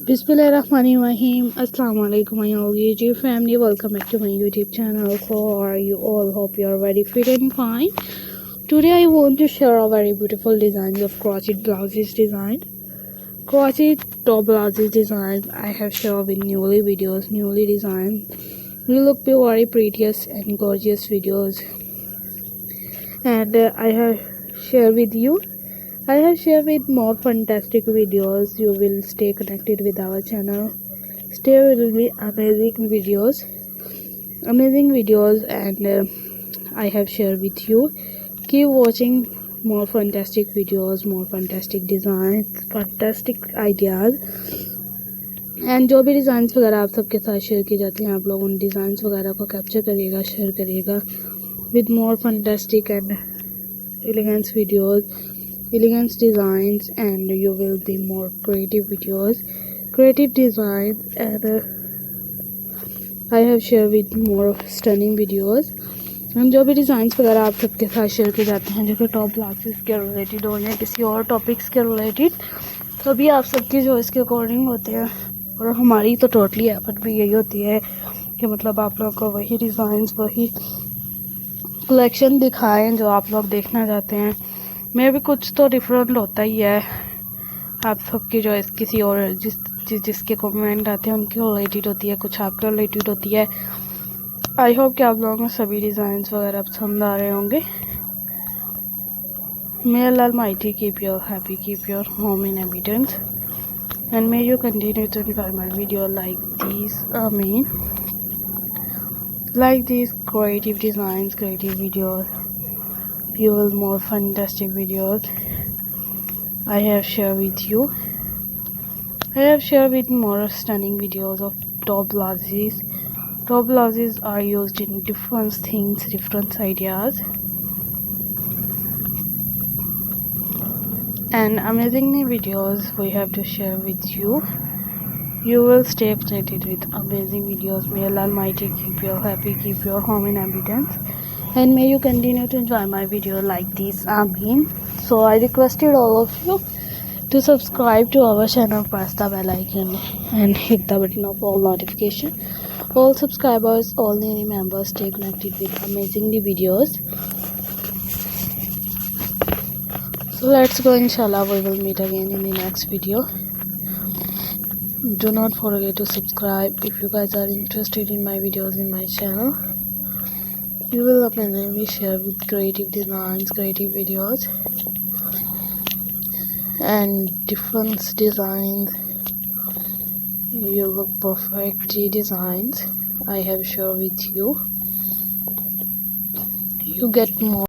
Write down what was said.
Bismillahirrahmanirrahim. Assalamu alaikum my OG family. Welcome back to my YouTube channel. How are you all? Hope you are very fit and fine. Today I want to share a very beautiful designs of crochet blouses design. Crochet top blouses design I have shared with newly designed. Will look be very prettiest and gorgeous videos. And I have shared with more fantastic videos. You will stay connected with our channel. Stay will be amazing videos, and I have shared with you. Keep watching more fantastic videos, more fantastic designs, fantastic ideas. And जो भी designs वगैरह आप सबके साथ share की जाती हैं, आप लोग उन डिज़ाइंस वगैरह को कैप्चर करिएगा, शेयर करिएगा with more fantastic and elegant designs, and you will be more creative designs, and I have shared with more stunning videos. हम जो भी डिज़ाइंस वगैरह आप सबके साथ शेयर किए जाते हैं, जो कि टॉप क्लासेस के रिलेटेड हो या किसी और टॉपिक्स के रिलेटेड, तो भी आप सबकी जो इसके अकॉर्डिंग होते हैं, और हमारी तो टोटली एफर्ट भी यही होती है कि मतलब आप लोग को वही डिज़ाइंस, वही कलेक्शन दिखाएं जो आप लोग देखना चाहते हैं। मैं भी कुछ तो डिफरेंट होता ही है, आप सबकी जो किसी और जिसके कमेंट आते हैं उनके रिलेटेड होती है, कुछ आपके रिलेटेड होती है। आई होप कि आप लोगों को सभी डिज़ाइंस वगैरह पसंद आ रहे होंगे। May Allah Almighty keep you happy, keep your home in abundance, and may you continue to enjoy my video like these. Like these creative designs, creative videos. You will more fantastic videos I have shared with you. I have shared with more stunning videos of top blouses. Top blouses are used in different things, different ideas, and amazing videos we have to share with you. You will stay connected with amazing videos. May Allah Almighty keep you happy, keep your home in abundance, and may you continue to enjoy my video like this. Ameen. So I requested all of you to subscribe to our channel, press the bell icon and hit the button of all notification. All subscribers, all new members, stay connected with amazing videos. So let's go, inshallah we will meet again in the next video. Do not forget to subscribe if you guys are interested in my videos in my channel. You will amazingly share with creative designs, creative videos, and different designs. You look perfect designs I have shared with you. You get more